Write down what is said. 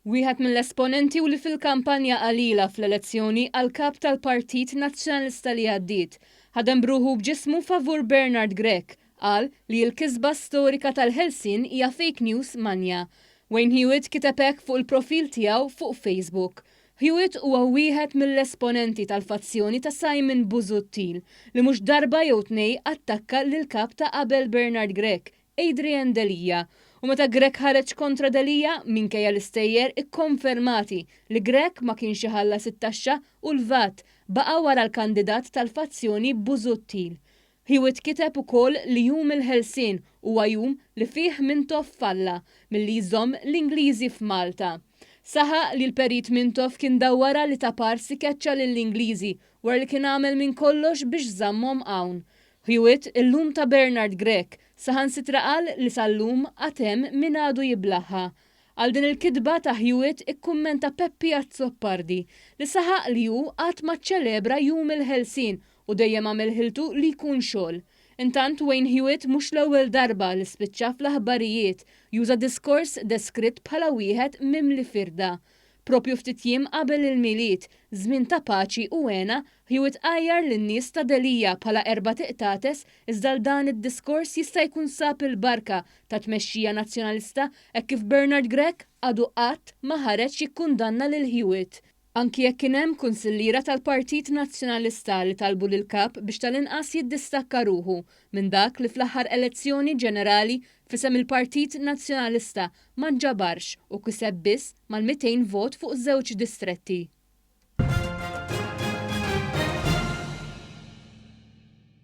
Wieħed mill-esponenti u li fil-kampanja qalila fl-elezzjoni għal kap tal-Partit Nazzjonalista li għaddiet ħadem bruħu b'ġismu favur Bernard Grech qal li l-kisba storika tal-Ħelsien hija fake news manja. Wayne Hewitt kiteb hekk fuq il-profil tiegħu fuq Facebook. Hewitt huwa wieħed mill-esponenti tal-fazzjoni ta' Simon Busuttil li mhux darba jew tnej attakka lil kap ta' qabel Bernard Grech, Adrian Delija. U meta Grech ħareġ kontra Delija minkejja l-istejjer ikkonfermati li Grech ma kienx iħallas it-taxxa u l-VAT baqa' wara l-kandidat tal-fazzjoni Busuttil. Hewitt kiteb ukoll li jum il-Ħelsien huwa jum li fih Mintoff falla milli jżomm l-Ingliżi f'Malta. Saħaq li l-perit Mintoff kien dawwara li ta' parsi keċċa lill-Ingliżi wara li kien għamel minn kollox biex żammhom hawn. Hewitt illum ta' Bernard Grech saħansitra qal li sal-lum għatem min għadu jiblaħħa. Għal din il-kidba ta' Hewitt ikkummenta Peppi Azzoppardi li saħaq li hu qatt ma ċċelebra jum il-Ħelsien u dejjem għamel ħiltu li jkun xogħol. Intant Wayne Hewitt mhux l-ewwel darba li spiċċa fl-aħbarijiet juża diskors deskritt bħala wieħed mimli firda. Propju ftit jiem qabel il-miliet, żmien ta' paċi u għena, Hewitt qajjar lin-nies ta' Delija bħala erba' tiqtates iżda dan id-diskors jista' jkun sab il-barka ta' tmexxija nazzjonalista hekk kif Bernard Grech għadu qatt ma ħareġ jikkundanna lil Hewitt. Anki jekk kien hemm kunsilliera tal-Partit Nazzjonalista li talbu lil kap biex tal-inqas jiddistakka ruħu minn dak li fl-aħħar elezzjoni ġenerali fisem il-Partit Nazzjonalista ma nġabarx u kiseb biss mal-200 vot fuq żewġ distretti.